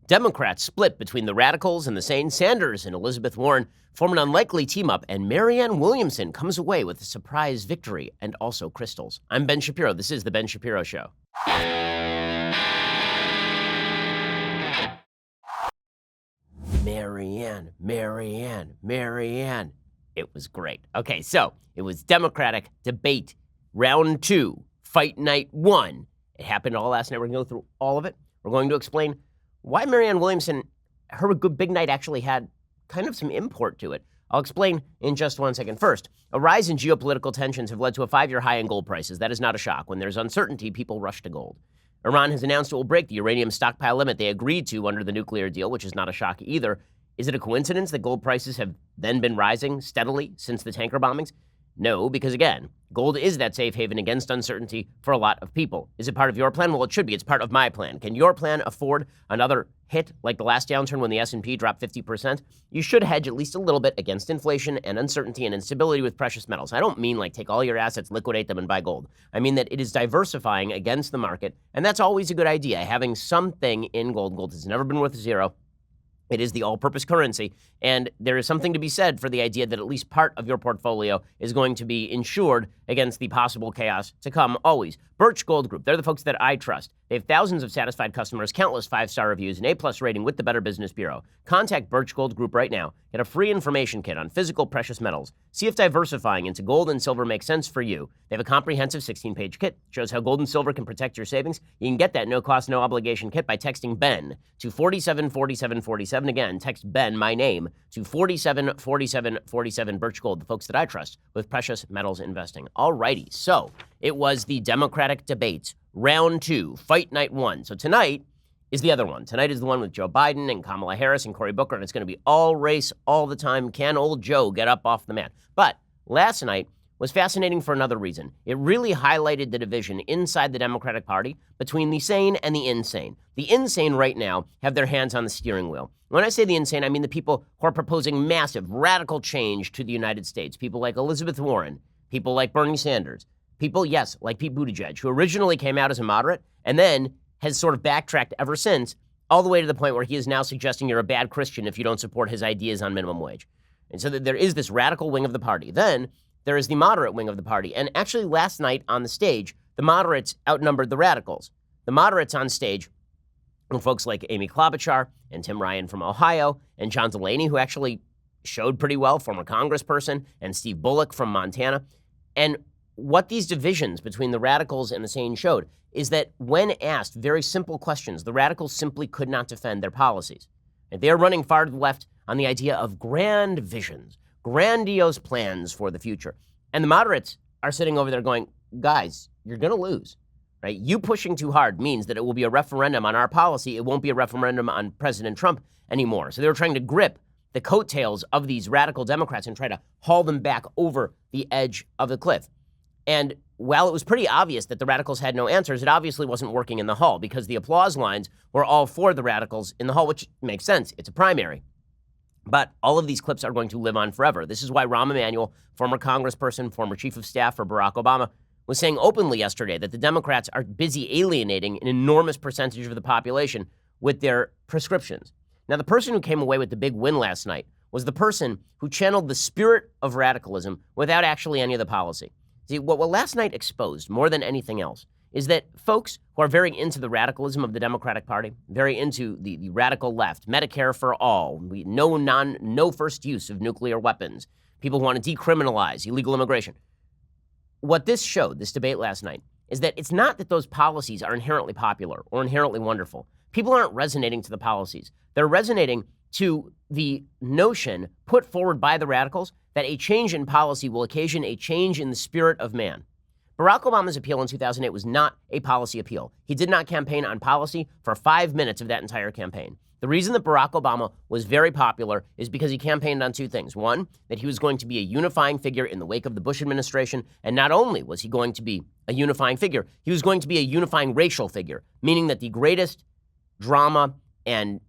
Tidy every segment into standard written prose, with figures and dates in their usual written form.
Democrats split between the radicals and the sane. Sanders and Elizabeth Warren form an unlikely team-up, and Marianne Williamson comes away with a surprise victory and also crystals. I'm Ben Shapiro. This is The Ben Shapiro Show. Marianne. It was great. Okay, so it was Democratic debate, round 2, fight night 1. It happened all last night. We're going to go through all of it. We're going to explain why Marianne Williamson, her good big night actually had kind of some import to it. I'll explain in just 1 second. First, a rise in geopolitical tensions have led to a 5-year high in gold prices. That is not a shock. When there's uncertainty, people rush to gold. Iran has announced it will break the uranium stockpile limit they agreed to under the nuclear deal, which is not a shock either. Is it a coincidence that gold prices have then been rising steadily since the tanker bombings? No, because again, gold is that safe haven against uncertainty for a lot of people. Is it part of your plan? Well, it should be. It's part of my plan. Can your plan afford another hit like the last downturn when the S&P dropped 50%? You should hedge at least a little bit against inflation and uncertainty and instability with precious metals. I don't mean like take all your assets, liquidate them, and buy gold. I mean that it is diversifying against the market, and that's always a good idea, having something in gold. Gold has never been worth zero. It is the all-purpose currency, and there is something to be said for the idea that at least part of your portfolio is going to be insured against the possible chaos to come always. Birch Gold Group, they're the folks that I trust. They have thousands of satisfied customers, countless 5-star reviews, an A-plus rating with the Better Business Bureau. Contact Birch Gold Group right now. Get a free information kit on physical precious metals. See if diversifying into gold and silver makes sense for you. They have a comprehensive 16-page kit. Shows how gold and silver can protect your savings. You can get that no-cost, no-obligation kit by texting BEN to 474747. Again, text BEN, my name, to 474747. Birch Gold, the folks that I trust with precious metals investing. Alrighty, so it was the Democratic debates, round 2, fight night 1. So tonight is the other one. Tonight is the one with Joe Biden and Kamala Harris and Cory Booker, and it's going to be all race all the time. Can old Joe get up off the mat? But last night was fascinating for another reason. It really highlighted the division inside the Democratic Party between the sane and the insane. The insane right now have their hands on the steering wheel. When I say the insane, I mean the people who are proposing massive, radical change to the United States. People like Elizabeth Warren, people like Bernie Sanders, people, yes, like Pete Buttigieg, who originally came out as a moderate and then has sort of backtracked ever since, all the way to the point where he is now suggesting you're a bad Christian if you don't support his ideas on minimum wage. And so there is this radical wing of the party. Then there is the moderate wing of the party. And actually last night on the stage, the moderates outnumbered the radicals. The moderates on stage were folks like Amy Klobuchar and Tim Ryan from Ohio and John Delaney, who actually showed pretty well, former congressperson, and Steve Bullock from Montana. And what these divisions between the radicals and the sane showed is that when asked very simple questions, the radicals simply could not defend their policies. And they are running far to the left on the idea of grand visions, grandiose plans for the future. And the moderates are sitting over there going, guys, you're going to lose, right? You pushing too hard means that it will be a referendum on our policy. It won't be a referendum on President Trump anymore. So they were trying to grip the coattails of these radical Democrats and try to haul them back over the edge of the cliff. And while it was pretty obvious that the radicals had no answers, it obviously wasn't working in the hall because the applause lines were all for the radicals in the hall, which makes sense. It's a primary. But all of these clips are going to live on forever. This is why Rahm Emanuel, former congressperson, former chief of staff for Barack Obama, was saying openly yesterday that the Democrats are busy alienating an enormous percentage of the population with their prescriptions. Now, the person who came away with the big win last night was the person who channeled the spirit of radicalism without actually any of the policy. See, what last night exposed more than anything else is that folks who are very into the radicalism of the Democratic Party, very into the radical left, Medicare for all, no first use of nuclear weapons, people who want to decriminalize illegal immigration. What this showed, this debate last night, is that it's not that those policies are inherently popular or inherently wonderful. People aren't resonating to the policies. They're resonating to the notion put forward by the radicals that a change in policy will occasion a change in the spirit of man. Barack Obama's appeal in 2008 was not a policy appeal. He did not campaign on policy for 5 minutes of that entire campaign. The reason that Barack Obama was very popular is because he campaigned on 2 things. One, that he was going to be a unifying figure in the wake of the Bush administration. And not only was he going to be a unifying figure, he was going to be a unifying racial figure, meaning that the greatest drama and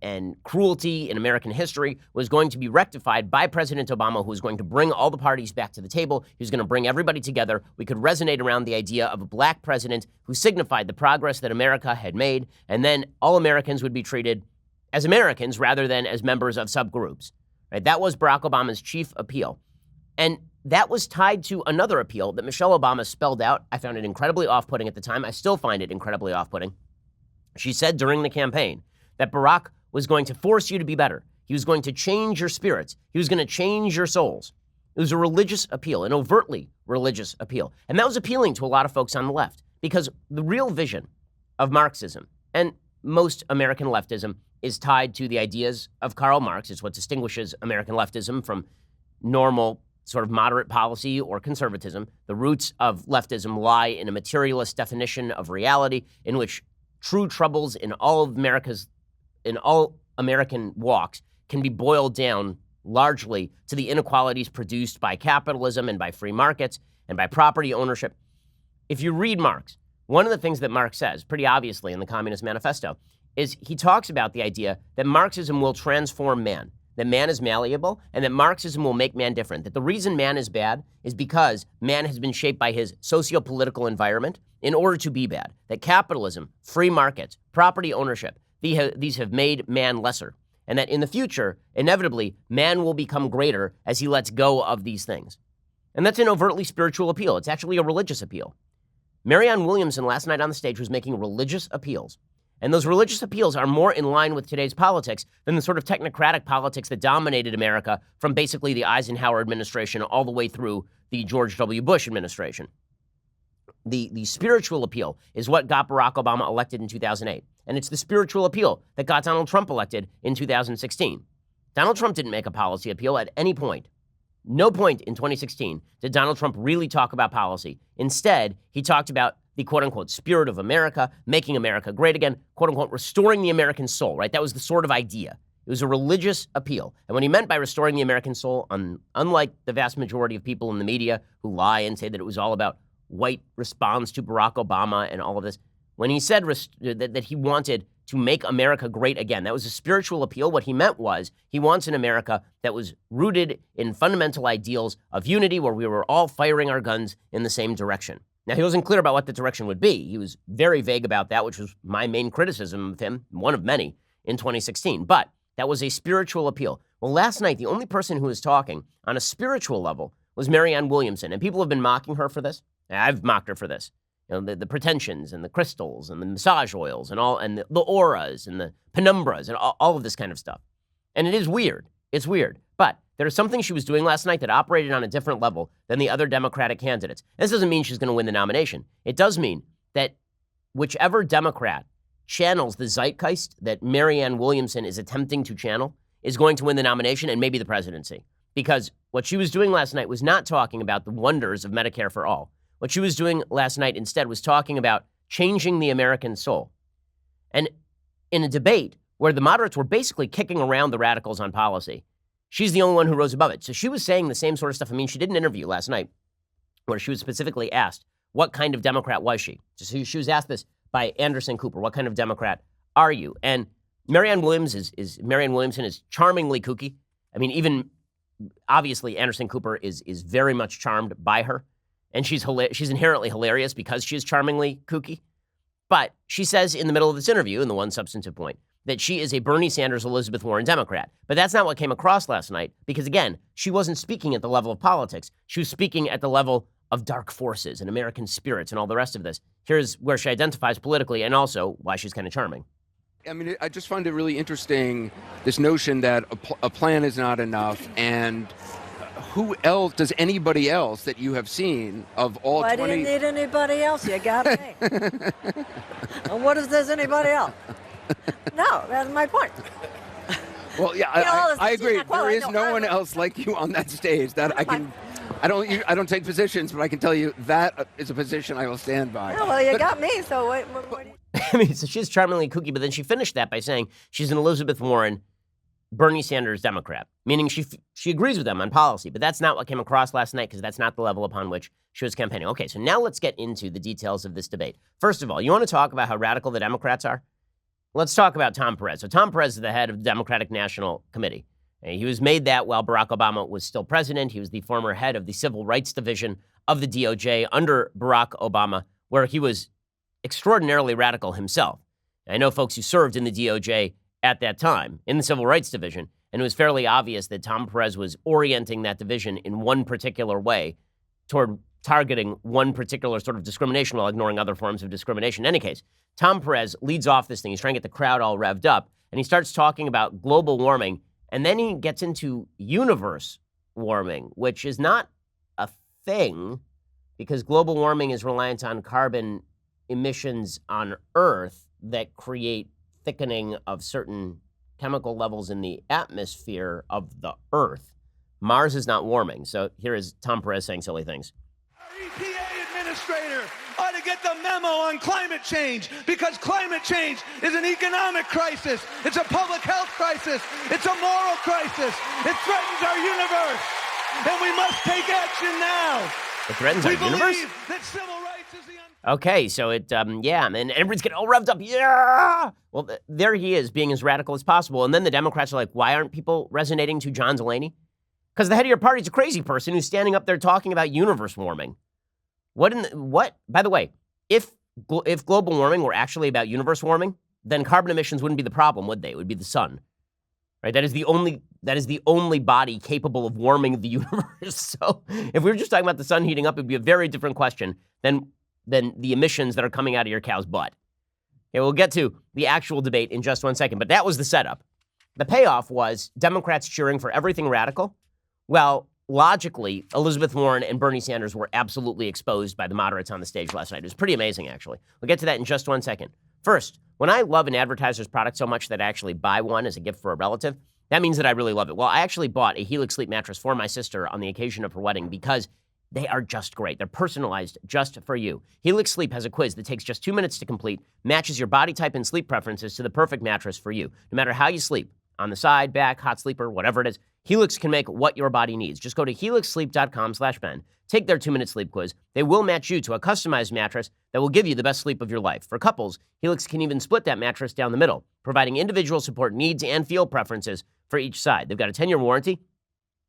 cruelty in American history was going to be rectified by President Obama, who was going to bring all the parties back to the table. He was going to bring everybody together. We could resonate around the idea of a black president who signified the progress that America had made, and then all Americans would be treated as Americans rather than as members of subgroups. Right? That was Barack Obama's chief appeal. And that was tied to another appeal that Michelle Obama spelled out. I found it incredibly off-putting at the time. I still find it incredibly off-putting. She said during the campaign that Barack was going to force you to be better. He was going to change your spirits. He was going to change your souls. It was a religious appeal, an overtly religious appeal. And that was appealing to a lot of folks on the left because the real vision of Marxism and most American leftism is tied to the ideas of Karl Marx. It's what distinguishes American leftism from normal sort of moderate policy or conservatism. The roots of leftism lie in a materialist definition of reality in which true troubles in all American walks can be boiled down largely to the inequalities produced by capitalism and by free markets and by property ownership. If you read Marx, one of the things that Marx says, pretty obviously in the Communist Manifesto, is he talks about the idea that Marxism will transform man, that man is malleable, and that Marxism will make man different, that the reason man is bad is because man has been shaped by his socio-political environment in order to be bad, that capitalism, free markets, property ownership, these have made man lesser, and that in the future, inevitably, man will become greater as he lets go of these things. And that's an overtly spiritual appeal. It's actually a religious appeal. Marianne Williamson last night on the stage was making religious appeals. And those religious appeals are more in line with today's politics than the sort of technocratic politics that dominated America from basically the Eisenhower administration all the way through the George W. Bush administration. The spiritual appeal is what got Barack Obama elected in 2008. And it's the spiritual appeal that got Donald Trump elected in 2016. Donald Trump didn't make a policy appeal at any point. No point in 2016 did Donald Trump really talk about policy. Instead, he talked about the quote-unquote spirit of America, making America great again, quote-unquote restoring the American soul, right? That was the sort of idea. It was a religious appeal. And what he meant by restoring the American soul, unlike the vast majority of people in the media who lie and say that it was all about white response to Barack Obama and all of this, when he said that he wanted to make America great again, that was a spiritual appeal. What he meant was he wants an America that was rooted in fundamental ideals of unity where we were all firing our guns in the same direction. Now, he wasn't clear about what the direction would be. He was very vague about that, which was my main criticism of him, one of many, in 2016. But that was a spiritual appeal. Well, last night, the only person who was talking on a spiritual level was Marianne Williamson. And people have been mocking her for this. I've mocked her for this. You know, the pretensions and the crystals and the massage oils and all, and the auras and the penumbras and all of this kind of stuff. And it is weird. It's weird. But there is something she was doing last night that operated on a different level than the other Democratic candidates. This doesn't mean she's going to win the nomination. It does mean that whichever Democrat channels the zeitgeist that Marianne Williamson is attempting to channel is going to win the nomination and maybe the presidency. Because what she was doing last night was not talking about the wonders of Medicare for all. What she was doing last night instead was talking about changing the American soul. And in a debate where the moderates were basically kicking around the radicals on policy, she's the only one who rose above it. So she was saying the same sort of stuff. I mean, she did an interview last night where she was specifically asked, what kind of Democrat was she? So she was asked this by Anderson Cooper, what kind of Democrat are you? And Marianne Williamson is charmingly kooky. I mean, even obviously Anderson Cooper is very much charmed by her. And she's inherently hilarious because she is charmingly kooky. But she says in the middle of this interview, in the one substantive point, that she is a Bernie Sanders, Elizabeth Warren Democrat. But that's not what came across last night because, again, she wasn't speaking at the level of politics. She was speaking at the level of dark forces and American spirits and all the rest of this. Here's where she identifies politically and also why she's kind of charming. I mean, I just find it really interesting, this notion that a plan is not enough, and who else, does anybody else that you have seen of all 20? Why do you need anybody else? You got me. And what if there's anybody else? No, that's my point. Well, yeah, I agree. There is no one else like you on that stage that I can. I don't take positions, but I can tell you that is a position I will stand by. Yeah, well, you got me, so what I mean, so she's charmingly kooky, but then she finished that by saying she's an Elizabeth Warren, Bernie Sanders Democrat, meaning she agrees with them on policy, but that's not what came across last night because that's not the level upon which she was campaigning. Okay, so now let's get into the details of this debate. First of all, you want to talk about how radical the Democrats are? Let's talk about Tom Perez. So Tom Perez is the head of the Democratic National Committee. He was made that while Barack Obama was still president. He was the former head of the Civil Rights Division of the DOJ under Barack Obama, where he was extraordinarily radical himself. I know folks who served in the DOJ at that time in the Civil Rights Division. And it was fairly obvious that Tom Perez was orienting that division in one particular way toward targeting one particular sort of discrimination while ignoring other forms of discrimination. In any case, Tom Perez leads off this thing. He's trying to get the crowd all revved up, and he starts talking about global warming, and then he gets into universe warming, which is not a thing because global warming is reliant on carbon emissions on Earth that create thickening of certain chemical levels in the atmosphere of the Earth. Mars is not warming. So here is Tom Perez saying silly things. Our EPA administrator ought to get the memo on climate change because climate change is an economic crisis. It's a public health crisis. It's a moral crisis. It threatens our universe, and we must take action now. It threatens our universe? We believe that civil rights is the... Okay, so and everybody's getting all revved up. Yeah! Well, there he is, being as radical as possible. And then the Democrats are like, why aren't people resonating to John Delaney? Because the head of your party is a crazy person who's standing up there talking about universe warming. What? By the way, if global warming were actually about universe warming, then carbon emissions wouldn't be the problem, would they? It would be the sun. Right? That is the only body capable of warming the universe. So if we were just talking about the sun heating up, it would be a very different question than the emissions that are coming out of your cow's butt. Okay, we'll get to the actual debate in just one second, but that was the setup. The payoff was Democrats cheering for everything radical. Well, logically, Elizabeth Warren and Bernie Sanders were absolutely exposed by the moderates on the stage last night. It was pretty amazing, actually. We'll get to that in just one second. First, when I love an advertiser's product so much that I actually buy one as a gift for a relative, that means that I really love it. Well, I actually bought a Helix Sleep mattress for my sister on the occasion of her wedding because they are just great. They're personalized just for you. Helix Sleep has a quiz that takes just 2 minutes to complete, matches your body type and sleep preferences to the perfect mattress for you. No matter how you sleep, on the side, back, hot sleeper, whatever it is, Helix can make what your body needs. Just go to helixsleep.com/Ben. Take their 2-minute sleep quiz. They will match you to a customized mattress that will give you the best sleep of your life. For couples, Helix can even split that mattress down the middle, providing individual support needs and feel preferences for each side. They've got a 10-year warranty.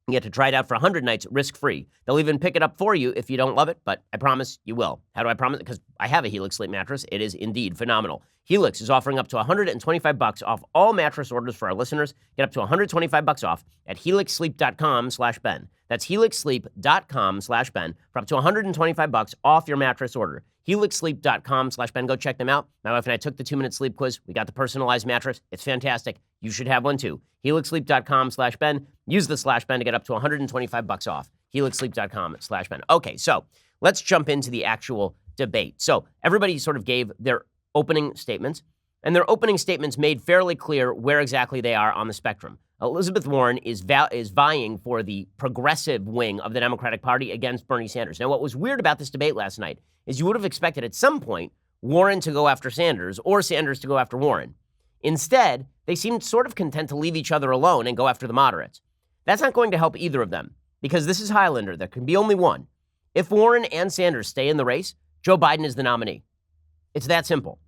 You get to try it out for 100 nights risk-free. They'll even pick it up for you if you don't love it, but I promise you will. How do I promise? Because I have a Helix Sleep mattress. It is indeed phenomenal. Helix is offering up to $125 off all mattress orders for our listeners. Get up to $125 off at helixsleep.com/Ben. That's helixsleep.com/Ben for up to $125 off your mattress order. helixsleep.com/Ben. Go check them out. My wife and I took the 2-minute sleep quiz. We got the personalized mattress. It's fantastic. You should have one too. helixsleep.com/Ben. Use the /Ben to get up to $125 off. helixsleep.com/Ben. Okay, so let's jump into the actual debate. So everybody sort of gave their opening statements, and their opening statements made fairly clear where exactly they are on the spectrum. Elizabeth Warren is vying for the progressive wing of the Democratic Party against Bernie Sanders. Now, what was weird about this debate last night is you would have expected at some point Warren to go after Sanders or Sanders to go after Warren. Instead, they seemed sort of content to leave each other alone and go after the moderates. That's not going to help either of them because this is Highlander. There can be only one. If Warren and Sanders stay in the race, Joe Biden is the nominee. It's that simple.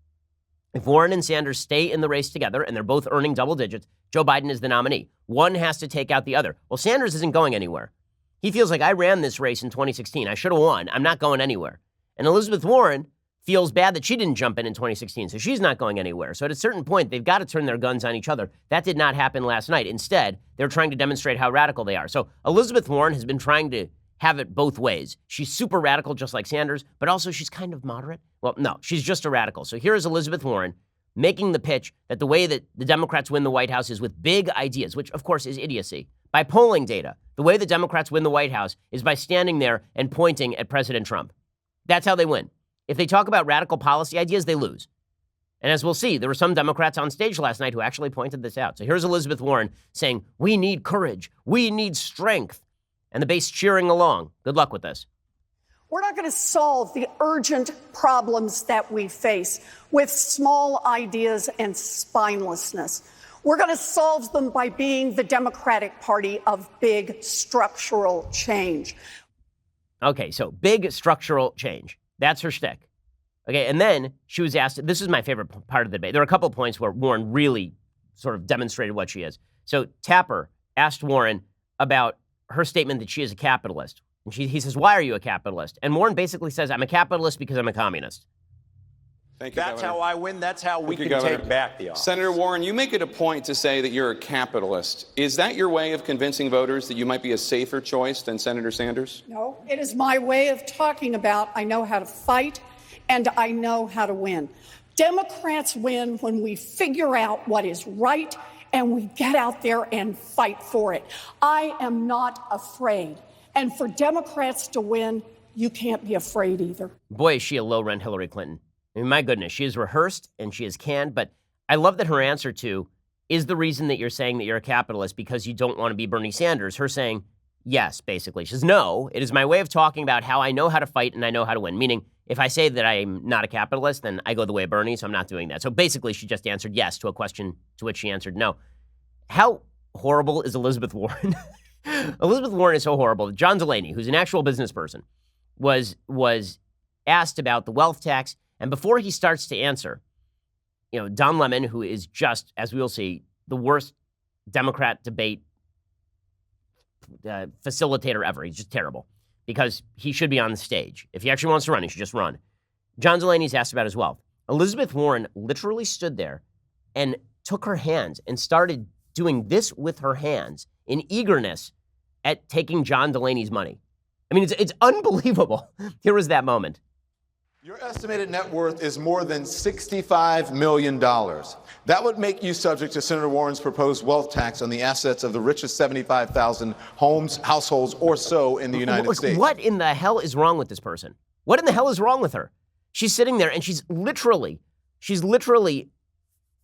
If Warren and Sanders stay in the race together and they're both earning double digits, Joe Biden is the nominee. One has to take out the other. Well, Sanders isn't going anywhere. He feels like I ran this race in 2016. I should have won. I'm not going anywhere. And Elizabeth Warren feels bad that she didn't jump in 2016, so she's not going anywhere. So at a certain point, they've got to turn their guns on each other. That did not happen last night. Instead, they're trying to demonstrate how radical they are. So Elizabeth Warren has been trying to have it both ways. She's super radical, just like Sanders, but also she's kind of moderate. Well, no, she's just a radical. So here is Elizabeth Warren making the pitch that the way that the Democrats win the White House is with big ideas, which of course is idiocy. By polling data, the way the Democrats win the White House is by standing there and pointing at President Trump. That's how they win. If they talk about radical policy ideas, they lose. And as we'll see, there were some Democrats on stage last night who actually pointed this out. So here's Elizabeth Warren saying, we need courage. We need strength. And the base cheering along. Good luck with this. We're not going to solve the urgent problems that we face with small ideas and spinelessness. We're going to solve them by being the Democratic Party of big structural change. Okay, so big structural change. That's her shtick. Okay, and then she was asked, this is my favorite part of the debate. There are a couple of points where Warren really sort of demonstrated what she is. So Tapper asked Warren about her statement that she is a capitalist. And he says, why are you a capitalist? And Warren basically says, I'm a capitalist because I'm a communist. Thank you, That's Governor. how I win. That's how we Thank you, can Governor. take back the office. Senator Warren, you make it a point to say that you're a capitalist. Is that your way of convincing voters that you might be a safer choice than Senator Sanders? No, it is my way of talking about I know how to fight and I know how to win. Democrats win when we figure out what is right and we get out there and fight for it. I am not afraid. And for Democrats to win, you can't be afraid either. Boy, is she a low-rent Hillary Clinton. I mean, my goodness, she is rehearsed and she is canned, but I love that her answer to, is the reason that you're saying that you're a capitalist because you don't want to be Bernie Sanders, her saying, yes, basically. She says, no, it is my way of talking about how I know how to fight and I know how to win. Meaning, if I say that I'm not a capitalist, then I go the way of Bernie, so I'm not doing that. So basically, she just answered yes to a question to which she answered no. How horrible is Elizabeth Warren? Elizabeth Warren is so horrible. John Delaney, who's an actual business person, was asked about the wealth tax, and before he starts to answer, Don Lemon, who is just, as we will see, the worst Democrat debate facilitator ever. He's just terrible because he should be on the stage. If he actually wants to run, he should just run. John Delaney's asked about his wealth. Elizabeth Warren literally stood there and took her hands and started doing this with her hands in eagerness at taking John Delaney's money. I mean, it's unbelievable. Here was that moment. Your estimated net worth is more than $65 million. That would make you subject to Senator Warren's proposed wealth tax on the assets of the richest 75,000 households or so in the United States. What in the hell is wrong with this person? What in the hell is wrong with her? She's sitting there and she's literally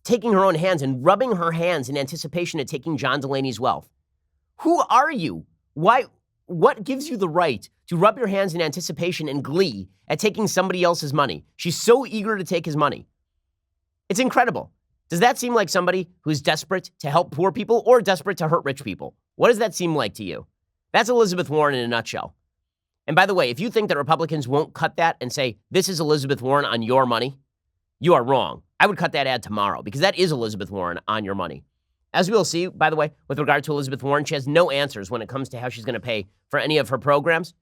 taking her own hands and rubbing her hands in anticipation of taking John Delaney's wealth. Who are you? Why? What gives you the right to rub your hands in anticipation and glee at taking somebody else's money? She's so eager to take his money. It's incredible. Does that seem like somebody who's desperate to help poor people or desperate to hurt rich people? What does that seem like to you? That's Elizabeth Warren in a nutshell. And by the way, if you think that Republicans won't cut that and say, this is Elizabeth Warren on your money, you are wrong. I would cut that ad tomorrow because that is Elizabeth Warren on your money. As we will see, by the way, with regard to Elizabeth Warren, she has no answers when it comes to how she's going to pay for any of her programs.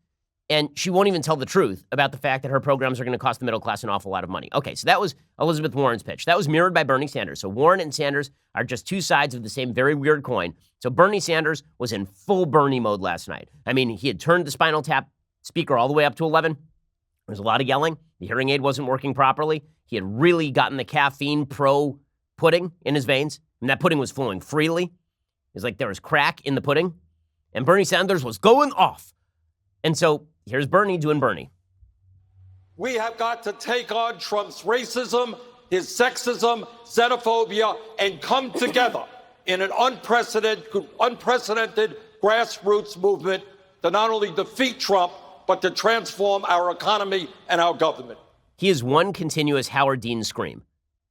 And she won't even tell the truth about the fact that her programs are going to cost the middle class an awful lot of money. Okay, so that was Elizabeth Warren's pitch. That was mirrored by Bernie Sanders. So Warren and Sanders are just two sides of the same very weird coin. So Bernie Sanders was in full Bernie mode last night. I mean, he had turned the spinal tap speaker all the way up to 11. There was a lot of yelling. The hearing aid wasn't working properly. He had really gotten the caffeine pro pudding in his veins. And that pudding was flowing freely. It's like there was crack in the pudding. And Bernie Sanders was going off. And so here's Bernie doing Bernie. We have got to take on Trump's racism, his sexism, xenophobia, and come together in an unprecedented grassroots movement to not only defeat Trump, but to transform our economy and our government. He is one continuous Howard Dean scream.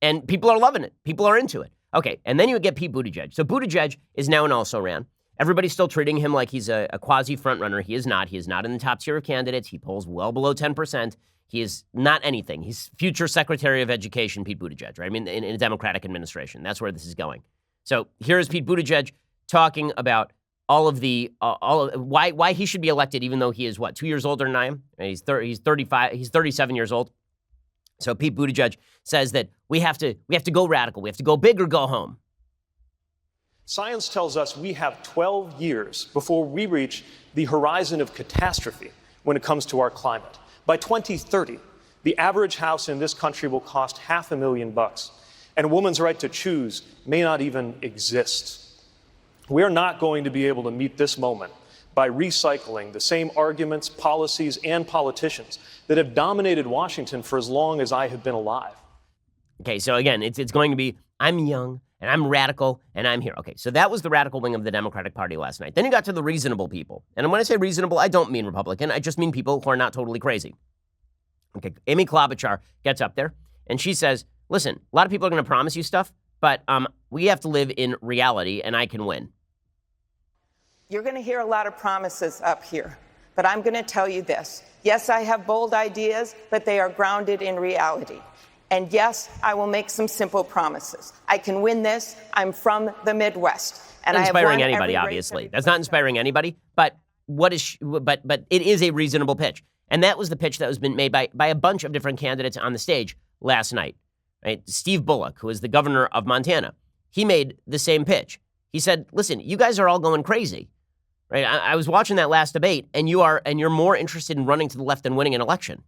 And people are loving it. People are into it. Okay, and then you get Pete Buttigieg. So Buttigieg is now an also-ran. Everybody's still treating him like he's a quasi frontrunner. He is not. He is not in the top tier of candidates. He polls well below 10%. He is not anything. He's future Secretary of Education, Pete Buttigieg, right? I mean, in a Democratic administration. That's where this is going. So here's Pete Buttigieg talking about all of why he should be elected, even though he is, 2 years older than I am? He's 37 years old. So Pete Buttigieg says that we have to go radical. We have to go big or go home. Science tells us we have 12 years before we reach the horizon of catastrophe when it comes to our climate. By 2030, the average house in this country will cost $500,000, and a woman's right to choose may not even exist. We're not going to be able to meet this moment by recycling the same arguments, policies, and politicians that have dominated Washington for as long as I have been alive. Okay, so again, it's going to be, I'm young, and I'm radical, and I'm here. Okay, so that was the radical wing of the Democratic Party last night. Then you got to the reasonable people. And when I say reasonable, I don't mean Republican. I just mean people who are not totally crazy. Okay, Amy Klobuchar gets up there, and she says, listen, a lot of people are going to promise you stuff, but we have to live in reality, and I can win. You're going to hear a lot of promises up here, but I'm going to tell you this. Yes, I have bold ideas, but they are grounded in reality. And yes, I will make some simple promises. I can win this. I'm from the Midwest. And not inspiring I have anybody, obviously. That's not inspiring anybody, but but it is a reasonable pitch. And that was the pitch that was been made by a bunch of different candidates on the stage last night. Right? Steve Bullock, who is the governor of Montana, he made the same pitch. He said, listen, you guys are all going crazy. Right? I was watching that last debate, and you're more interested in running to the left than winning an election.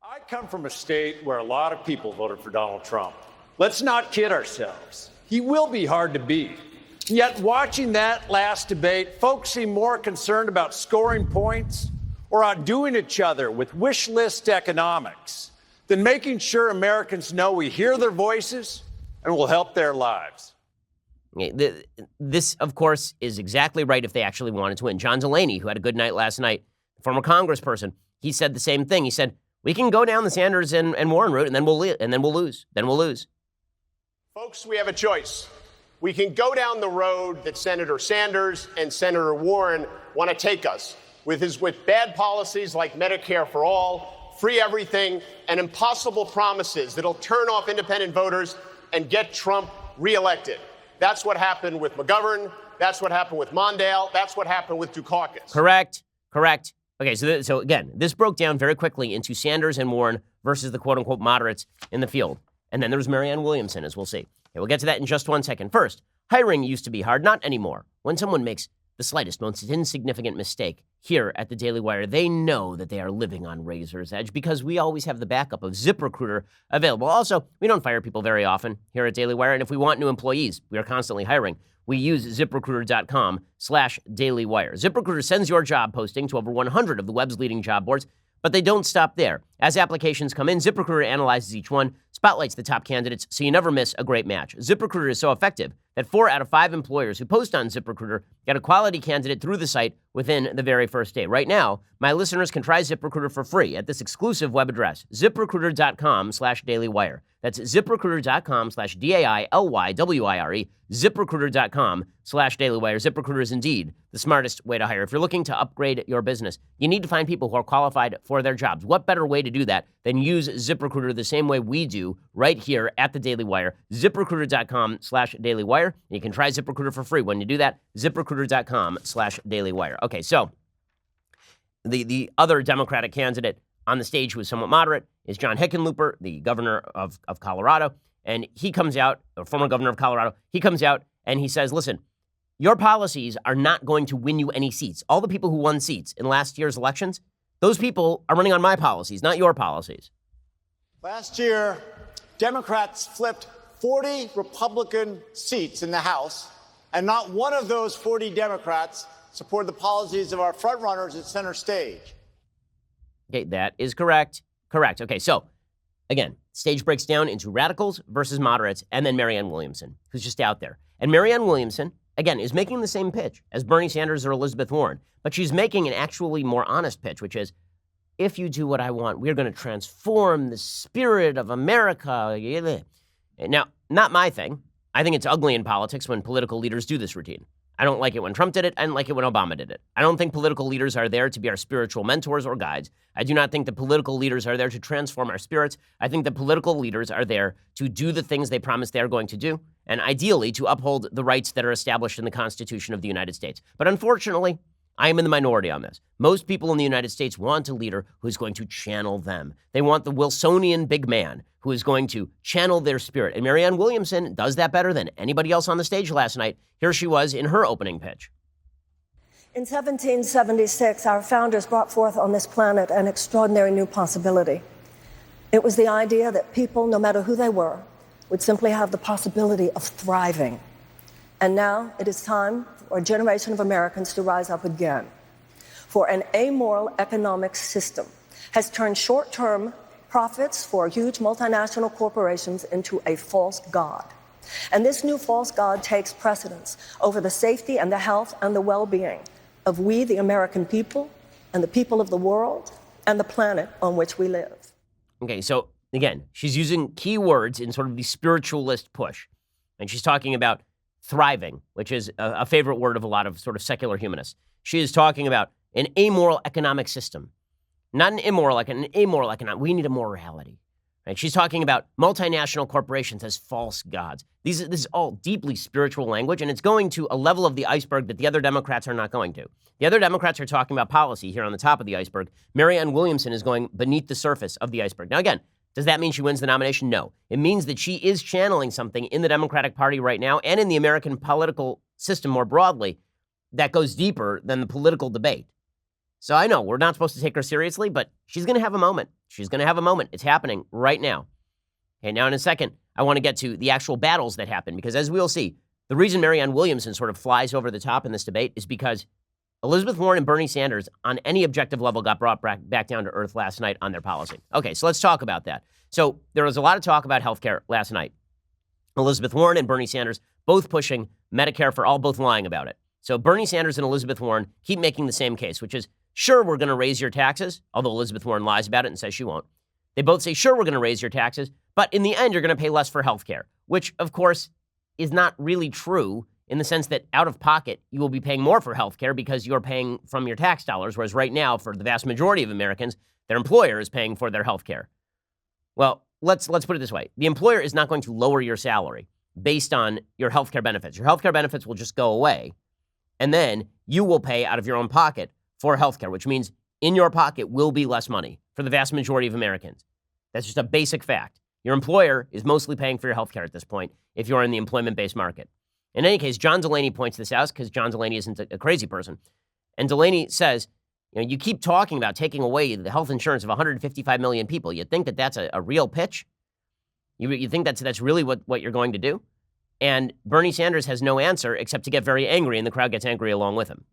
I come from a state where a lot of people voted for Donald Trump. Let's not kid ourselves. He will be hard to beat. Yet watching that last debate, folks seem more concerned about scoring points or outdoing each other with wish list economics than making sure Americans know we hear their voices and will help their lives. This, of course, is exactly right if they actually wanted to win. John Delaney, who had a good night last night, former congressperson, he said the same thing. He said, we can go down the Sanders and Warren route, and then we'll lose. Then we'll lose. Folks, we have a choice. We can go down the road that Senator Sanders and Senator Warren want to take us, with bad policies like Medicare for all, free everything, and impossible promises that'll turn off independent voters and get Trump reelected. That's what happened with McGovern. That's what happened with Mondale. That's what happened with Dukakis. Correct. Okay, so again, this broke down very quickly into Sanders and Warren versus the quote-unquote moderates in the field. And then there was Marianne Williamson, as we'll see. Okay, we'll get to that in just 1 second. First, hiring used to be hard, not anymore. When someone makes the slightest, most insignificant mistake here at the Daily Wire, they know that they are living on razor's edge because we always have the backup of ZipRecruiter available. Also, we don't fire people very often here at Daily Wire, and if we want new employees, we are constantly hiring. We use ZipRecruiter.com/dailywire. ZipRecruiter sends your job posting to over 100 of the web's leading job boards, but they don't stop there. As applications come in, ZipRecruiter analyzes each one, spotlights the top candidates, so you never miss a great match. ZipRecruiter is so effective that 4 out of 5 employers who post on ZipRecruiter get a quality candidate through the site within the very first day. Right now, my listeners can try ZipRecruiter for free at this exclusive web address, ZipRecruiter.com/dailywire. That's ZipRecruiter.com/DAILYWIRE, ZipRecruiter.com/dailywire. ZipRecruiter is indeed the smartest way to hire. If you're looking to upgrade your business, you need to find people who are qualified for their jobs. What better way to do that than use ZipRecruiter the same way we do right here at the Daily Wire? ZipRecruiter.com/dailywire. You can try ZipRecruiter for free. When you do that, ZipRecruiter.com/dailywire. Okay, so the other Democratic candidate on the stage who is somewhat moderate is John Hickenlooper, the governor of Colorado. And he comes out, or former governor of Colorado, he comes out and he says, listen, your policies are not going to win you any seats. All the people who won seats in last year's elections, those people are running on my policies, not your policies. Last year, Democrats flipped 40 Republican seats in the House, and not one of those 40 Democrats supported the policies of our frontrunners at center stage. Okay, that is correct. Correct. Okay, so again, stage breaks down into radicals versus moderates, and then Marianne Williamson, who's just out there. And Marianne Williamson, again, is making the same pitch as Bernie Sanders or Elizabeth Warren, but she's making an actually more honest pitch, which is, if you do what I want, we're going to transform the spirit of America. Now, not my thing. I think it's ugly in politics when political leaders do this routine. I don't like it when Trump did it. I didn't like it when Obama did it. I don't think political leaders are there to be our spiritual mentors or guides. I do not think that political leaders are there to transform our spirits. I think that political leaders are there to do the things they promise they are going to do, and ideally to uphold the rights that are established in the Constitution of the United States. But unfortunately, I am in the minority on this. Most people in the United States want a leader who's going to channel them. They want the Wilsonian big man who is going to channel their spirit. And Marianne Williamson does that better than anybody else on the stage last night. Here she was in her opening pitch. In 1776, our founders brought forth on this planet an extraordinary new possibility. It was the idea that people, no matter who they were, would simply have the possibility of thriving. And now it is time for a generation of Americans to rise up again. For an amoral economic system has turned short-term profits for huge multinational corporations into a false god. And this new false god takes precedence over the safety and the health and the well-being of we, the American people, and the people of the world, and the planet on which we live. Okay, so again, she's using key words in sort of the spiritualist push. And she's talking about thriving, which is a favorite word of a lot of sort of secular humanists. She is talking about an amoral economic system. Not an immoral, like an amoral economic. We need a morality. Right? She's talking about multinational corporations as false gods. This is all deeply spiritual language, and it's going to a level of the iceberg that the other Democrats are not going to. The other Democrats are talking about policy here on the top of the iceberg. Marianne Williamson is going beneath the surface of the iceberg. Now, again, Does that mean she wins the nomination? No. It means that she is channeling something in the Democratic Party right now and in the American political system more broadly that goes deeper than the political debate. So I know we're not supposed to take her seriously, but she's going to have a moment. She's going to have a moment. It's happening right now. Okay, now in a second, I want to get to the actual battles that happen, because as we will see, the reason Marianne Williamson sort of flies over the top in this debate is because Elizabeth Warren and Bernie Sanders, on any objective level, got brought back down to earth last night on their policy. Okay, so let's talk about that. So there was a lot of talk about healthcare last night. Elizabeth Warren and Bernie Sanders both pushing Medicare for all, both lying about it. So Bernie Sanders and Elizabeth Warren keep making the same case, which is, sure, we're going to raise your taxes, although Elizabeth Warren lies about it and says she won't. They both say, sure, we're going to raise your taxes, but in the end, you're going to pay less for healthcare, which, of course, is not really true in the sense that out of pocket, you will be paying more for healthcare because you're paying from your tax dollars, whereas right now, for the vast majority of Americans, their employer is paying for their healthcare. Well, let's put it this way. The employer is not going to lower your salary based on your healthcare benefits. Your healthcare benefits will just go away, and then you will pay out of your own pocket for healthcare, which means in your pocket will be less money for the vast majority of Americans. That's just a basic fact. Your employer is mostly paying for your healthcare at this point if you're in the employment-based market. In any case, John Delaney points this out because John Delaney isn't a crazy person. And Delaney says, you keep talking about taking away the health insurance of 155 million people. You think that that's a real pitch? You think that's really what you're going to do? And Bernie Sanders has no answer except to get very angry, and the crowd gets angry along with him.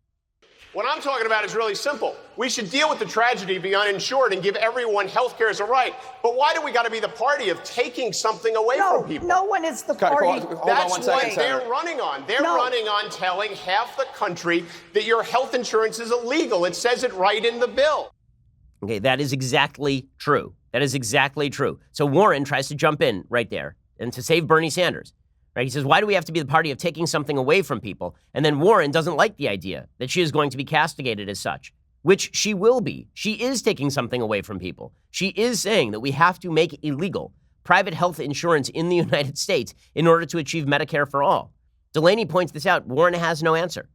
What I'm talking about is really simple. We should deal with the tragedy of the uninsured and give everyone health care as a right. But why do we got to be the party of taking something away from people? No one is the party. That's what they're running on. They're running on telling half the country that your health insurance is illegal. It says it right in the bill. Okay, that is exactly true. That is exactly true. So Warren tries to jump in right there and to save Bernie Sanders. Right? He says, why do we have to be the party of taking something away from people? And then Warren doesn't like the idea that she is going to be castigated as such, which she will be. She is taking something away from people. She is saying that we have to make illegal private health insurance in the United States in order to achieve Medicare for all. Delaney points this out. Warren has no answer.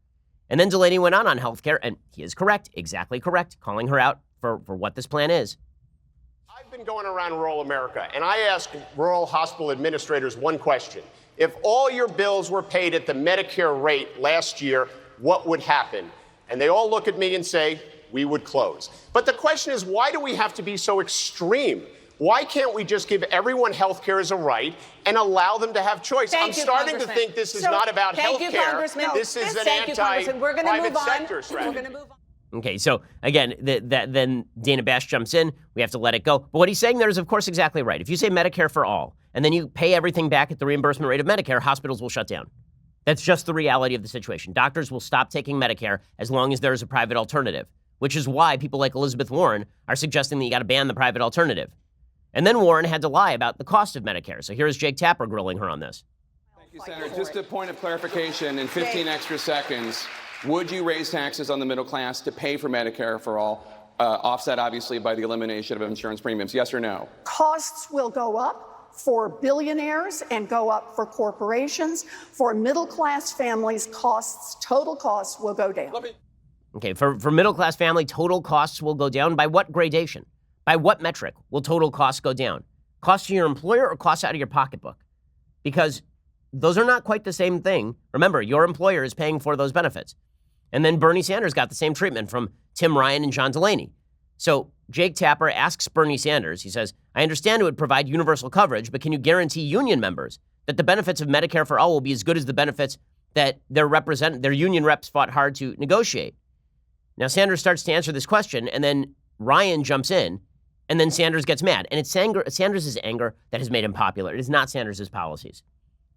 And then Delaney went on healthcare, and he is correct, exactly correct, calling her out for what this plan is. I've been going around rural America, and I ask rural hospital administrators one question. If all your bills were paid at the Medicare rate last year, what would happen? And they all look at me and say, we would close. But the question is, why do we have to be so extreme? Why can't we just give everyone health care as a right and allow them to have choice? I'm starting to think this is not about health care. This is an anti-private sector strategy. Okay, so again, then Dana Bash jumps in. We have to let it go. But what he's saying there is, of course, exactly right. If you say Medicare for all, and then you pay everything back at the reimbursement rate of Medicare, hospitals will shut down. That's just the reality of the situation. Doctors will stop taking Medicare as long as there is a private alternative, which is why people like Elizabeth Warren are suggesting that you got to ban the private alternative. And then Warren had to lie about the cost of Medicare. So here's Jake Tapper grilling her on this. Thank you, Senator. Just a point of clarification in 15 extra seconds. Would you raise taxes on the middle class to pay for Medicare for all, offset obviously by the elimination of insurance premiums? Yes or no? Costs will go up for billionaires and go up for corporations. For middle-class families, total costs will go down. Okay, for middle-class family, total costs will go down. By what gradation? By what metric will total costs go down? Costs to your employer or costs out of your pocketbook? Because those are not quite the same thing. Remember, your employer is paying for those benefits. And then Bernie Sanders got the same treatment from Tim Ryan and John Delaney. So Jake Tapper asks Bernie Sanders, he says, I understand it would provide universal coverage, but can you guarantee union members that the benefits of Medicare for all will be as good as the benefits that their union reps fought hard to negotiate? Now Sanders starts to answer this question, and then Ryan jumps in, and then Sanders gets mad. And it's Sanders' anger that has made him popular. It is not Sanders' policies.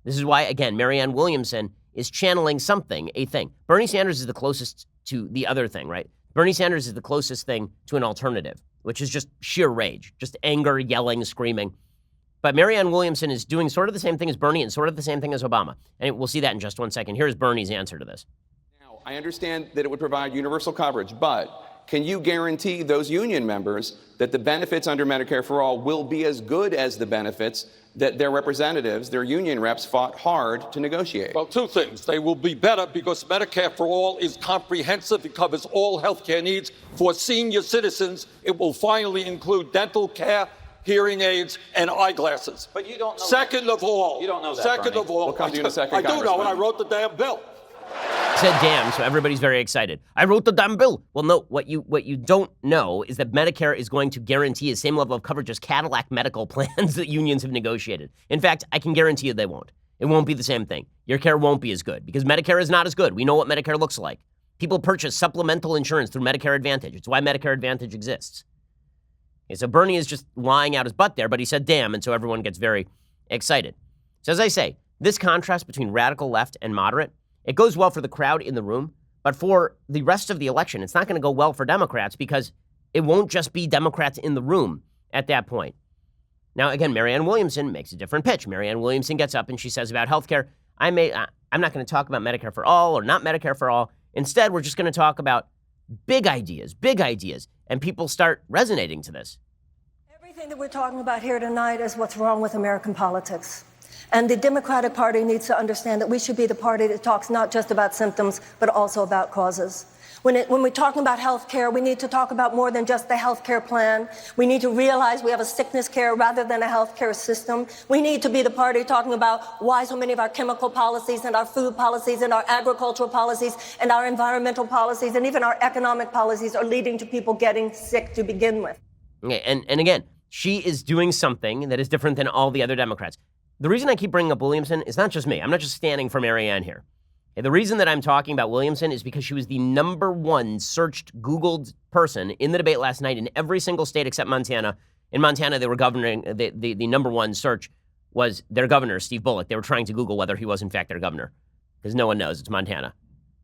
This is why, again, Marianne Williamson is channeling something, a thing. Bernie Sanders is the closest to the other thing, right? Bernie Sanders is the closest thing to an alternative, which is just sheer rage, just anger, yelling, screaming. But Marianne Williamson is doing sort of the same thing as Bernie and sort of the same thing as Obama. And we'll see that in just 1 second. Here's Bernie's answer to this. Now, I understand that it would provide universal coverage, but can you guarantee those union members that the benefits under Medicare for all will be as good as the benefits that their representatives, their union reps, fought hard to negotiate? Well, two things. They will be better because Medicare for all is comprehensive. It covers all health care needs. For senior citizens, it will finally include dental care, hearing aids, and eyeglasses. But you don't know Second of all, you don't know that, second Bernie. of all, We'll come to you in a second, I do know, Congressman. and I wrote the damn bill. Said damn, so everybody's very excited. I wrote the damn bill. Well, no, what you don't know is that Medicare is going to guarantee the same level of coverage as Cadillac medical plans that unions have negotiated. In fact, I can guarantee you they won't. It won't be the same thing. Your care won't be as good because Medicare is not as good. We know what Medicare looks like. People purchase supplemental insurance through Medicare Advantage. It's why Medicare Advantage exists. Okay, so Bernie is just lying out his butt there, but he said damn, and so everyone gets very excited. So as I say, this contrast between radical left and moderate, it goes well for the crowd in the room, but for the rest of the election, it's not going to go well for Democrats because it won't just be Democrats in the room at that point. Now, again, Marianne Williamson makes a different pitch. Marianne Williamson gets up and she says about health care, I'm not going to talk about Medicare for all or not Medicare for all. Instead, we're just going to talk about big ideas, and people start resonating to this. Everything that we're talking about here tonight is what's wrong with American politics. And the Democratic Party needs to understand that we should be the party that talks not just about symptoms, but also about causes. When we're talking about health care, we need to talk about more than just the health care plan. We need to realize we have a sickness care rather than a health care system. We need to be the party talking about why so many of our chemical policies and our food policies and our agricultural policies and our environmental policies and even our economic policies are leading to people getting sick to begin with. Okay, and again, she is doing something that is different than all the other Democrats. The reason I keep bringing up Williamson is not just me. I'm not just standing for Marianne here. The reason that I'm talking about Williamson is because she was the number one searched, Googled person in the debate last night in every single state except Montana. In Montana, they were governing, the number one search was their governor, Steve Bullock. They were trying to Google whether he was in fact their governor because no one knows. It's Montana.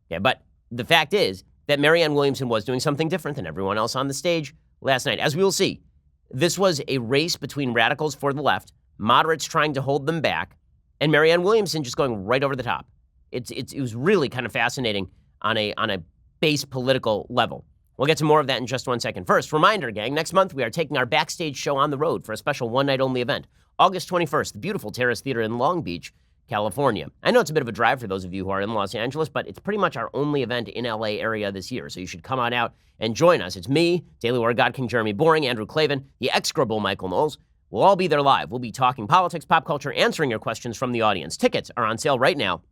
Yeah, but the fact is that Marianne Williamson was doing something different than everyone else on the stage last night. As we will see, this was a race between radicals for the left, moderates trying to hold them back, and Marianne Williamson just going right over the top. It was really kind of fascinating on a base political level. We'll get to more of that in just 1 second. First, reminder, gang, next month we are taking our backstage show on the road for a special one-night-only event. August 21st, the beautiful Terrace Theater in Long Beach, California. I know it's a bit of a drive for those of you who are in Los Angeles, but it's pretty much our only event in LA area this year, so you should come on out and join us. It's me, Daily Wire God King Jeremy Boring, Andrew Klavan, the execrable Michael Knowles. We'll all be there live. We'll be talking politics, pop culture, answering your questions from the audience. Tickets are on sale right now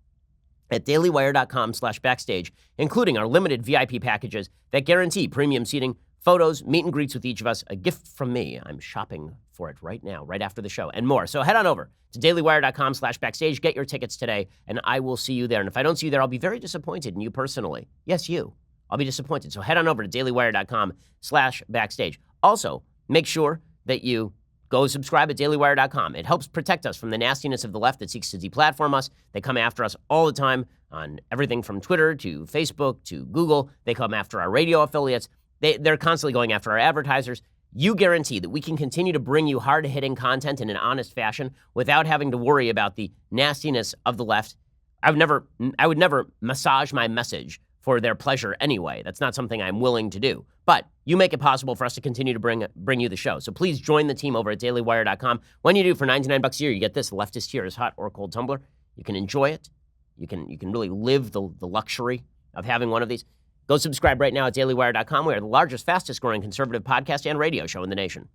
at dailywire.com/backstage, including our limited VIP packages that guarantee premium seating, photos, meet and greets with each of us, a gift from me. I'm shopping for it right now, right after the show, and more. So head on over to dailywire.com/backstage, get your tickets today, and I will see you there. And if I don't see you there, I'll be very disappointed in you personally. Yes, you. I'll be disappointed. So head on over to dailywire.com/backstage. Also, make sure that you go subscribe at dailywire.com. It helps protect us from the nastiness of the left that seeks to deplatform us. They come after us all the time on everything from Twitter to Facebook to Google. They come after our radio affiliates. They're constantly going after our advertisers. You guarantee that we can continue to bring you hard-hitting content in an honest fashion without having to worry about the nastiness of the left. I would never massage my message for their pleasure anyway. That's not something I'm willing to do. But you make it possible for us to continue to bring you the show. So please join the team over at dailywire.com. When you do, for $99 a year, you get this leftist Tears hot or cold tumbler. You can enjoy it. You can really live the luxury of having one of these. Go subscribe right now at dailywire.com. We are the largest, fastest growing conservative podcast and radio show in the nation.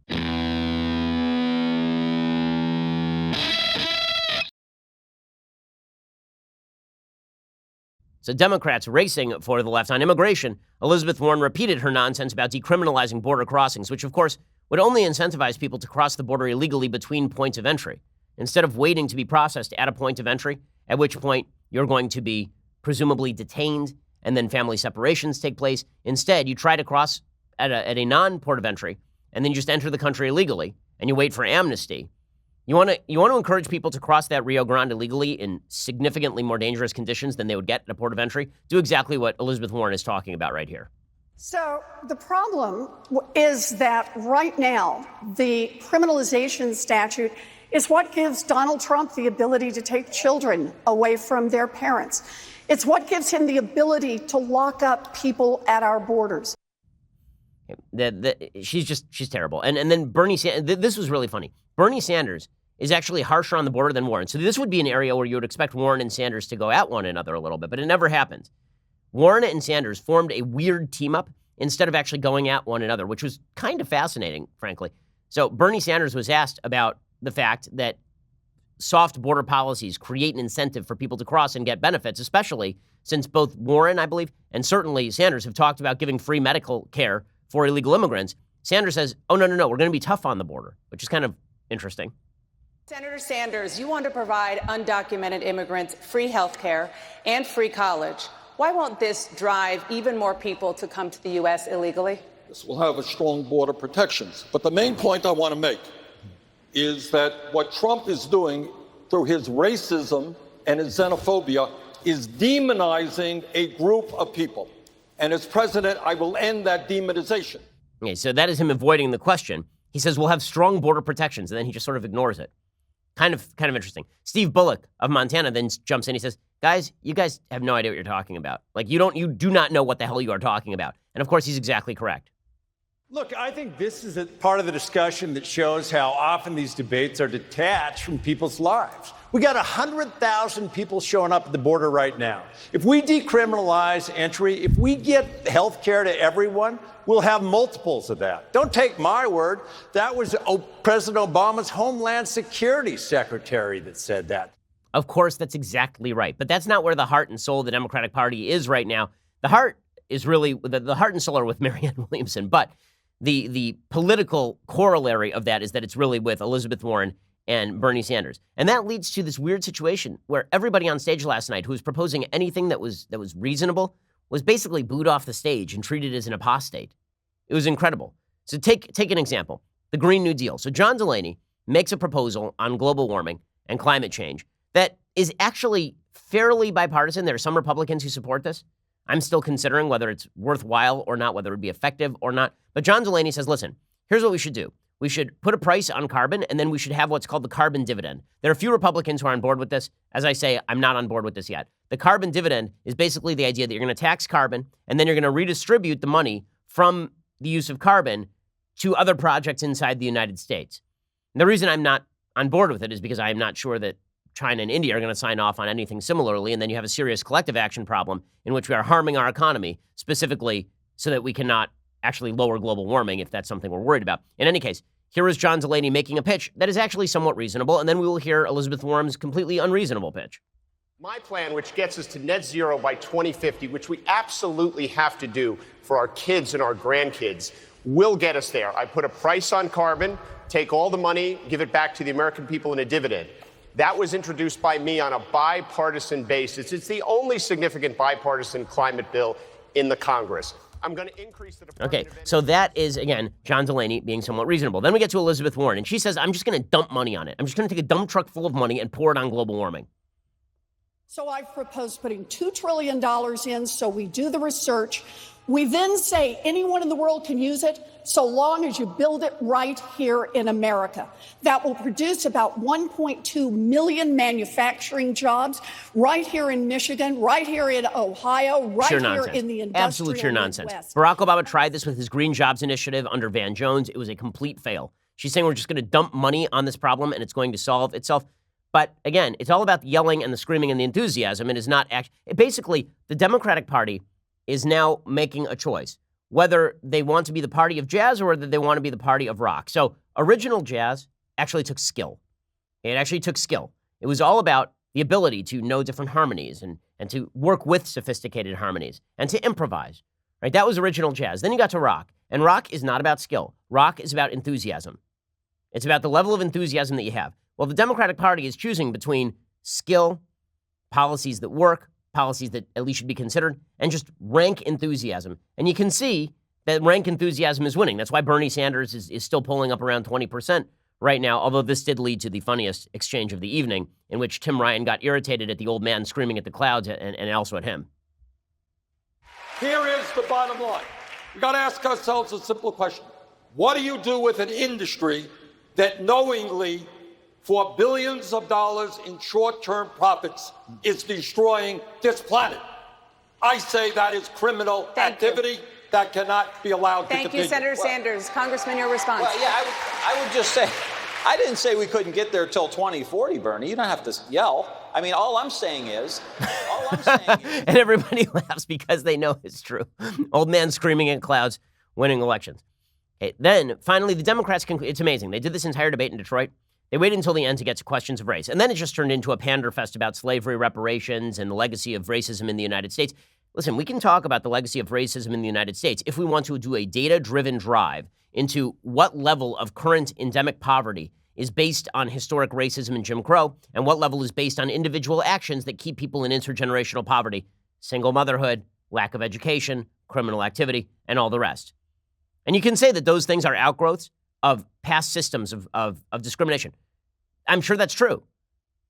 So Democrats racing for the left on immigration. Elizabeth Warren repeated her nonsense about decriminalizing border crossings, which of course would only incentivize people to cross the border illegally between points of entry, instead of waiting to be processed at a point of entry, at which point you're going to be presumably detained and then family separations take place. Instead, you try to cross at a non-port of entry and then you just enter the country illegally and you wait for amnesty. You want to encourage people to cross that Rio Grande illegally in significantly more dangerous conditions than they would get at a port of entry? Do exactly what Elizabeth Warren is talking about right here. So the problem is that right now, the criminalization statute is what gives Donald Trump the ability to take children away from their parents. It's what gives him the ability to lock up people at our borders. She's terrible. And then Bernie Sanders, this was really funny. Bernie Sanders is actually harsher on the border than Warren. So this would be an area where you would expect Warren and Sanders to go at one another a little bit, but it never happened. Warren and Sanders formed a weird team up instead of actually going at one another, which was kind of fascinating, frankly. So Bernie Sanders was asked about the fact that soft border policies create an incentive for people to cross and get benefits, especially since both Warren, I believe, and certainly Sanders have talked about giving free medical care for illegal immigrants. Sanders says, oh, no, we're going to be tough on the border, which is kind of interesting. Senator Sanders, you want to provide undocumented immigrants free health care and free college. Why won't this drive even more people to come to the U.S. illegally? This will have a strong border protections. But the main point I want to make is that what Trump is doing through his racism and his xenophobia is demonizing a group of people. And as president, I will end that demonization. Okay, so that is him avoiding the question. He says we'll have strong border protections, and then he just sort of ignores it. Kind of interesting. Steve Bullock of Montana then jumps in. He says, guys, you guys have no idea what you're talking about. Like, you do not know what the hell you are talking about. And of course, he's exactly correct. Look, I think this is a part of the discussion that shows how often these debates are detached from people's lives. We got 100,000 people showing up at the border right now. If we decriminalize entry, if we get health care to everyone, we'll have multiples of that. Don't take my word. That was President Obama's Homeland Security Secretary that said that. Of course, that's exactly right. But that's not where the heart and soul of the Democratic Party is right now. The heart is really, the heart and soul are with Marianne Williamson. But the political corollary of that is that it's really with Elizabeth Warren and Bernie Sanders. And that leads to this weird situation where everybody on stage last night who was proposing anything that was reasonable was basically booed off the stage and treated as an apostate. It was incredible. So take an example, the Green New Deal. So John Delaney makes a proposal on global warming and climate change that is actually fairly bipartisan. There are some Republicans who support this. I'm still considering whether it's worthwhile or not, whether it would be effective or not. But John Delaney says, listen, here's what we should do. We should put a price on carbon, and then we should have what's called the carbon dividend. There are a few Republicans who are on board with this. As I say, I'm not on board with this yet. The carbon dividend is basically the idea that you're going to tax carbon, and then you're going to redistribute the money from the use of carbon to other projects inside the United States. And the reason I'm not on board with it is because I am not sure that China and India are going to sign off on anything similarly, and then you have a serious collective action problem in which we are harming our economy, specifically so that we cannot actually lower global warming if that's something we're worried about. In any case, here is John Delaney making a pitch that is actually somewhat reasonable, and then we will hear Elizabeth Warren's completely unreasonable pitch. My plan, which gets us to net zero by 2050, which we absolutely have to do for our kids and our grandkids, will get us there. I put a price on carbon, take all the money, give it back to the American people in a dividend. That was introduced by me on a bipartisan basis. It's the only significant bipartisan climate bill in the Congress. I'm going to increase the Okay, so that is, again, John Delaney being somewhat reasonable. Then we get to Elizabeth Warren, and she says, I'm just going to dump money on it. I'm just going to take a dump truck full of money and pour it on global warming. So I've proposed putting $2 trillion in so we do the research. We then say anyone in the world can use it so long as you build it right here in America. That will produce about 1.2 million manufacturing jobs right here in Michigan, right here in Ohio, right Pure here nonsense. in the industrial Absolute pure nonsense. Midwest. Barack Obama tried this with his Green Jobs Initiative under Van Jones. It was a complete fail. She's saying we're just going to dump money on this problem and it's going to solve itself. But again, it's all about the yelling and the screaming and the enthusiasm. It is not basically the Democratic Party is now making a choice whether they want to be the party of jazz or whether they want to be the party of rock. So original jazz actually took skill. It actually took skill. It was all about the ability to know different harmonies and to work with sophisticated harmonies and to improvise. Right? That was original jazz. Then you got to rock. And rock is not about skill. Rock is about enthusiasm. It's about the level of enthusiasm that you have. Well, the Democratic Party is choosing between skill, policies that work, policies that at least should be considered, and just rank enthusiasm. And you can see that rank enthusiasm is winning. That's why Bernie Sanders is still polling up around 20% right now, although this did lead to the funniest exchange of the evening in which Tim Ryan got irritated at the old man screaming at the clouds and also at him. Here is the bottom line. We got to ask ourselves a simple question. What do you do with an industry that knowingly, for billions of dollars in short-term profits, is destroying this planet? I say that is criminal activity that cannot be allowed to continue. Thank you, Senator Sanders. Congressman, your response. Well, yeah, I would just say, I didn't say we couldn't get there till 2040, Bernie. You don't have to yell. I mean, all I'm saying is. And everybody laughs because they know it's true. Old man screaming at clouds, winning elections. Then, finally, the Democrats, it's amazing. They did this entire debate in Detroit. They waited until the end to get to questions of race. And then it just turned into a pander fest about slavery, reparations, and the legacy of racism in the United States. Listen, we can talk about the legacy of racism in the United States if we want to do a data-driven drive into what level of current endemic poverty is based on historic racism and Jim Crow, and what level is based on individual actions that keep people in intergenerational poverty, single motherhood, lack of education, criminal activity, and all the rest. And you can say that those things are outgrowths of past systems of discrimination. I'm sure that's true.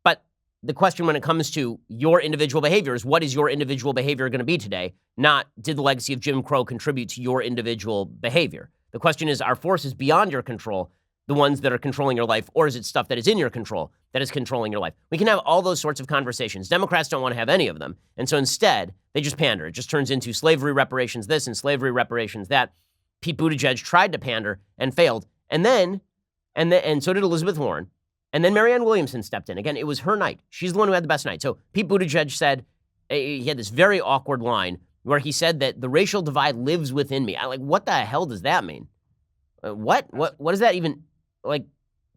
But the question when it comes to your individual behavior is, what is your individual behavior going to be today? Not, did the legacy of Jim Crow contribute to your individual behavior? The question is, are forces beyond your control the ones that are controlling your life, or is it stuff that is in your control that is controlling your life? We can have all those sorts of conversations. Democrats don't want to have any of them. And so instead, they just pander. It just turns into slavery reparations this and slavery reparations that. Pete Buttigieg tried to pander and failed. And so did Elizabeth Warren. And then Marianne Williamson stepped in. Again, it was her night. She's the one who had the best night. So Pete Buttigieg said, he had this very awkward line where he said that the racial divide lives within me. I'm like, what the hell does that mean? What does that even, like,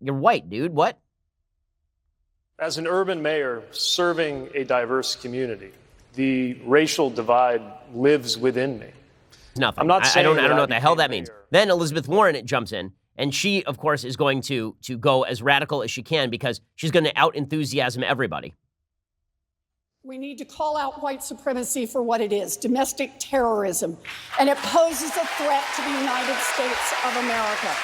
you're white, dude, what? As an urban mayor serving a diverse community, the racial divide lives within me. Nothing. I'm not saying I don't know what the hell that means. Then Elizabeth Warren jumps in, and she, of course, is going to go as radical as she can because she's going to out-enthusiasm everybody. We need to call out white supremacy for what it is, domestic terrorism, and it poses a threat to the United States of America.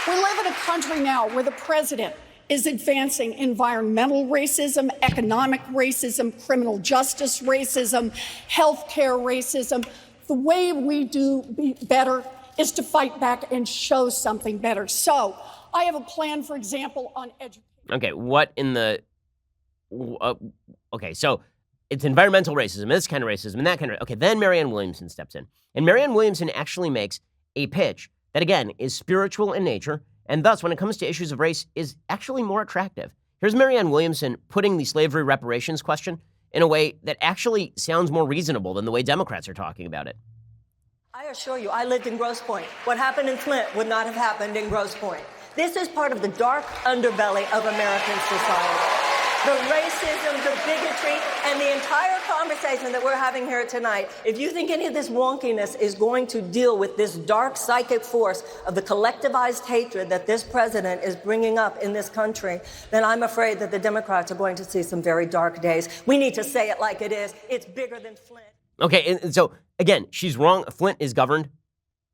We live in a country now where the president is advancing environmental racism, economic racism, criminal justice racism, healthcare racism. The way we do better is to fight back and show something better. So I have a plan, for example, on education. Okay, what in the... okay, so it's environmental racism, this kind of racism, and that kind of... Okay, then Marianne Williamson steps in. And Marianne Williamson actually makes a pitch that, again, is spiritual in nature, and thus, when it comes to issues of race, is actually more attractive. Here's Marianne Williamson putting the slavery reparations question in a way that actually sounds more reasonable than the way Democrats are talking about it. I assure you, I lived in Grosse Pointe. What happened in Flint would not have happened in Grosse Pointe. This is part of the dark underbelly of American society. The racism, the bigotry, and the entire conversation that we're having here tonight, if you think any of this wonkiness is going to deal with this dark psychic force of the collectivized hatred that this president is bringing up in this country, then I'm afraid that the Democrats are going to see some very dark days. We need to say it like it is. It's bigger than Flint. Okay, and so, again, she's wrong. Flint is governed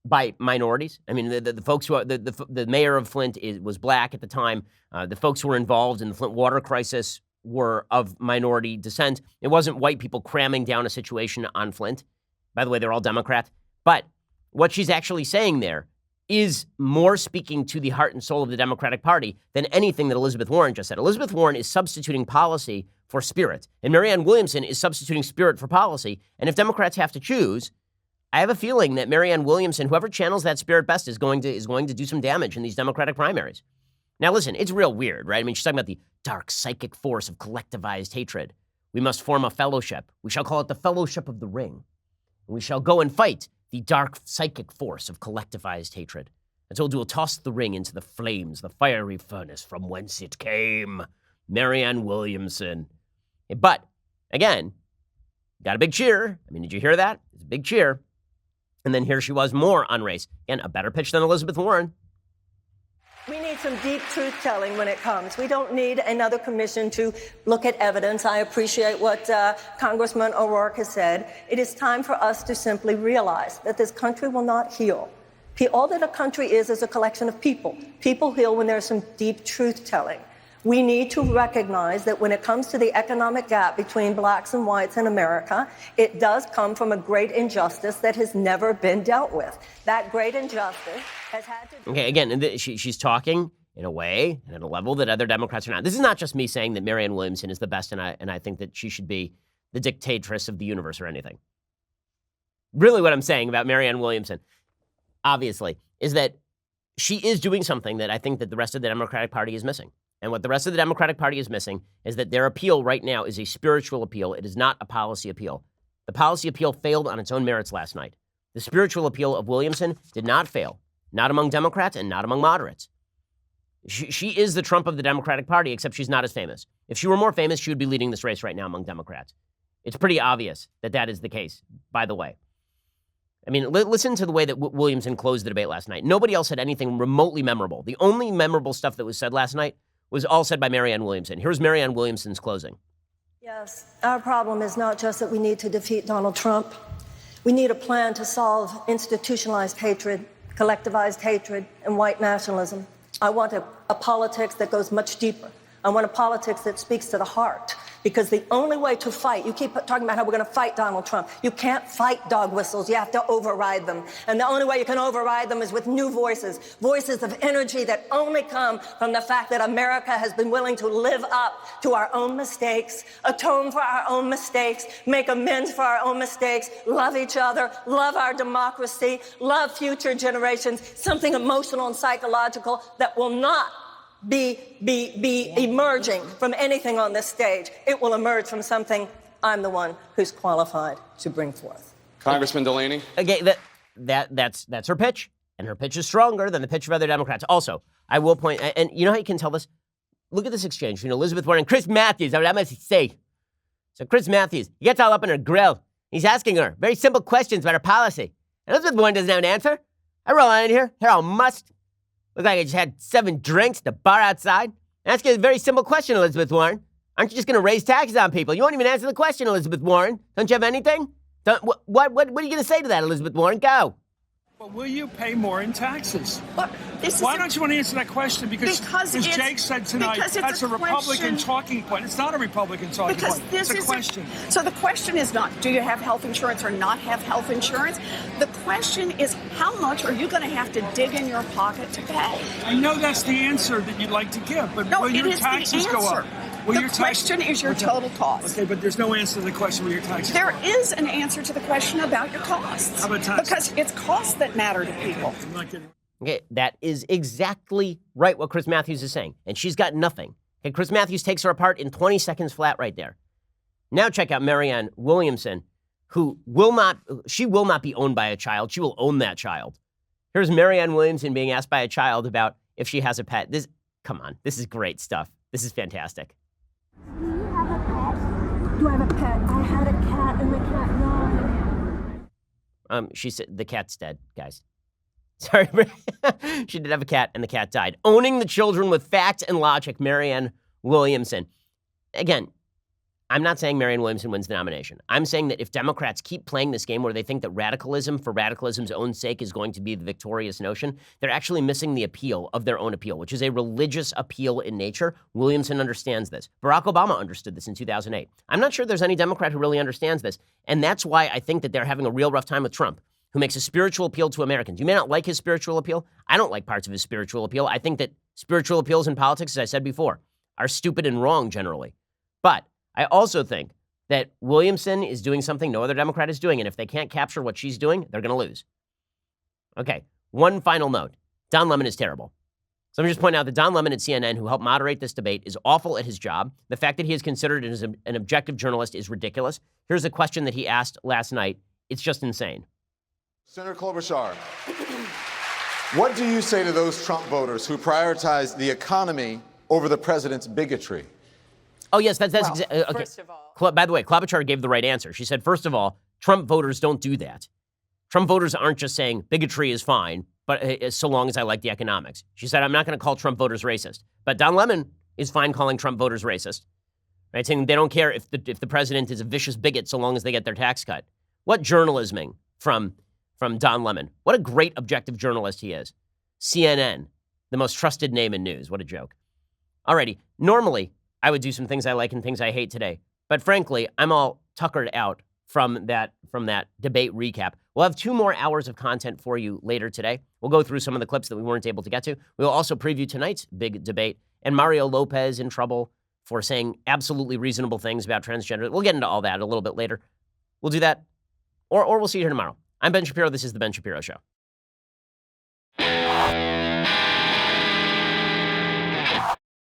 by minorities. I mean, the folks who are, the mayor of Flint was black at the time. The folks who were involved in the Flint water crisis were of minority descent. It wasn't white people cramming down a situation on Flint. By the way, they're all Democrat. But what she's actually saying there is more speaking to the heart and soul of the Democratic Party than anything that Elizabeth Warren just said. Elizabeth Warren is substituting policy for spirit, and Marianne Williamson is substituting spirit for policy. And if Democrats have to choose, I have a feeling that Marianne Williamson, whoever channels that spirit best, is going to do some damage in these Democratic primaries. Now, listen, it's real weird, right? I mean, she's talking about the dark psychic force of collectivized hatred. We must form a fellowship. We shall call it the Fellowship of the Ring. We shall go and fight the dark psychic force of collectivized hatred. Until we'll toss the ring into the flames, the fiery furnace from whence it came. Marianne Williamson. But, again, got a big cheer. I mean, did you hear that? It's a big cheer. And then here she was, more on race. Again, a better pitch than Elizabeth Warren. We need some deep truth-telling when it comes. We don't need another commission to look at evidence. I appreciate what Congressman O'Rourke has said. It is time for us to simply realize that this country will not heal. All that a country is a collection of people. People heal when there's some deep truth-telling. We need to recognize that when it comes to the economic gap between blacks and whites in America, it does come from a great injustice that has never been dealt with. That great injustice has had to... Okay, again, she's talking in a way and at a level that other Democrats are not. This is not just me saying that Marianne Williamson is the best and I think that she should be the dictatress of the universe or anything. Really what I'm saying about Marianne Williamson, obviously, is that she is doing something that I think that the rest of the Democratic Party is missing. And what the rest of the Democratic Party is missing is that their appeal right now is a spiritual appeal. It is not a policy appeal. The policy appeal failed on its own merits last night. The spiritual appeal of Williamson did not fail. not among Democrats and not among moderates. She is the Trump of the Democratic Party, except she's not as famous. If she were more famous, she would be leading this race right now among Democrats. It's pretty obvious that that is the case, by the way. I mean, listen to the way that Williamson closed the debate last night. Nobody else had anything remotely memorable. The only memorable stuff that was said last night was all said by Marianne Williamson. Here's Marianne Williamson's closing. Yes, our problem is not just that we need to defeat Donald Trump. We need a plan to solve institutionalized hatred, collectivized hatred, and white nationalism. I want a politics that goes much deeper. I want a politics that speaks to the heart. Because the only way to fight, you keep talking about how we're going to fight Donald Trump. You can't fight dog whistles. You have to override them. And the only way you can override them is with new voices, voices of energy that only come from the fact that America has been willing to live up to our own mistakes, atone for our own mistakes, make amends for our own mistakes, love each other, love our democracy, love future generations, something emotional and psychological that will not be emerging from anything on this stage. It will emerge from something I'm the one who's qualified to bring forth. Congressman Delaney? Okay, that's her pitch, and her pitch is stronger than the pitch of other Democrats. Also, I will point, and you know how you can tell this? Look at this exchange between Elizabeth Warren and Chris Matthews. I must say. So Chris Matthews, he gets all up in her grill. He's asking her very simple questions about her policy. And Elizabeth Warren doesn't have an answer. I roll on in here all must. Look like I just had 7 drinks at the bar outside. Ask you a very simple question, Elizabeth Warren. Aren't you just going to raise taxes on people? You won't even answer the question, Elizabeth Warren. Don't you have anything? What are you going to say to that, Elizabeth Warren? Go. But will you pay more in taxes? Why don't you want to answer that question? Because as Jake said tonight, that's a Republican talking point. It's not a Republican talking point. It's a question. So the question is not, do you have health insurance or not have health insurance? The question is, how much are you going to have to dig in your pocket to pay? I know that's the answer that you'd like to give, but will your taxes go up? The question is your total cost. Okay, but there's no answer to the question will your taxes There go up? is an answer to the question about your costs. How about taxes? Because it's costs that matter to people. I'm not kidding. Okay, that is exactly right what Chris Matthews is saying. And she's got nothing. Okay, Chris Matthews takes her apart in 20 seconds flat right there. Now check out Marianne Williamson, who will not be owned by a child. She will own that child. Here's Marianne Williamson being asked by a child about if she has a pet. Come on, this is great stuff. This is fantastic. Do you have a pet? Do I have a pet? I had a cat and the cat died. She said the cat's dead, guys. Sorry, she did have a cat and the cat died. Owning the children with facts and logic, Marianne Williamson. Again, I'm not saying Marianne Williamson wins the nomination. I'm saying that if Democrats keep playing this game where they think that radicalism for radicalism's own sake is going to be the victorious notion, they're actually missing the appeal of their own appeal, which is a religious appeal in nature. Williamson understands this. Barack Obama understood this in 2008. I'm not sure there's any Democrat who really understands this, and that's why I think that they're having a real rough time with Trump, who makes a spiritual appeal to Americans. You may not like his spiritual appeal. I don't like parts of his spiritual appeal. I think that spiritual appeals in politics, as I said before, are stupid and wrong generally. But I also think that Williamson is doing something no other Democrat is doing, and if they can't capture what she's doing, they're going to lose. Okay, one final note. Don Lemon is terrible. So let me just point out that Don Lemon at CNN, who helped moderate this debate, is awful at his job. The fact that he is considered as an objective journalist is ridiculous. Here's a question that he asked last night. It's just insane. Senator Klobuchar, what do you say to those Trump voters who prioritize the economy over the president's bigotry? Oh, yes, that's exactly. Okay. First of all, By the way, Klobuchar gave the right answer. She said, first of all, Trump voters don't do that. Trump voters aren't just saying bigotry is fine, but so long as I like the economics. She said, I'm not going to call Trump voters racist. But Don Lemon is fine calling Trump voters racist, right? Saying they don't care if the president is a vicious bigot so long as they get their tax cut. What journalisming from Don Lemon. What a great objective journalist he is. CNN, the most trusted name in news. What a joke. Alrighty, normally I would do some things I like and things I hate today. But frankly, I'm all tuckered out from that debate recap. We'll have 2 more hours of content for you later today. We'll go through some of the clips that we weren't able to get to. We'll also preview tonight's big debate and Mario Lopez in trouble for saying absolutely reasonable things about transgender. We'll get into all that a little bit later. We'll do that, or we'll see you here tomorrow. I'm Ben Shapiro. This is The Ben Shapiro Show.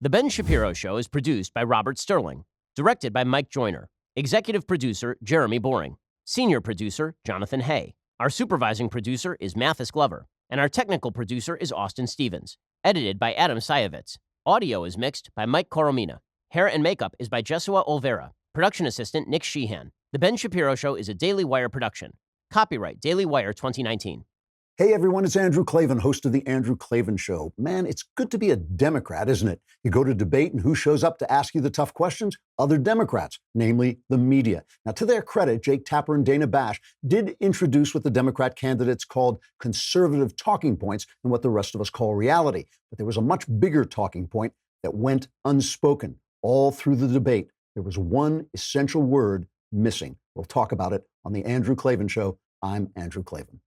The Ben Shapiro Show is produced by Robert Sterling, directed by Mike Joyner, executive producer Jeremy Boring, senior producer Jonathan Hay. Our supervising producer is Mathis Glover. And our technical producer is Austin Stevens. Edited by Adam Sayevitz. Audio is mixed by Mike Coromina. Hair and makeup is by Jesua Olvera. Production assistant Nick Sheehan. The Ben Shapiro Show is a Daily Wire production. Copyright Daily Wire 2019. Hey everyone, it's Andrew Klavan, host of The Andrew Klavan Show. Man, it's good to be a Democrat, isn't it? You go to debate and who shows up to ask you the tough questions? Other Democrats, namely the media. Now, to their credit, Jake Tapper and Dana Bash did introduce what the Democrat candidates called conservative talking points and what the rest of us call reality. But there was a much bigger talking point that went unspoken all through the debate. There was one essential word missing. We'll talk about it on The Andrew Klavan Show. I'm Andrew Klavan.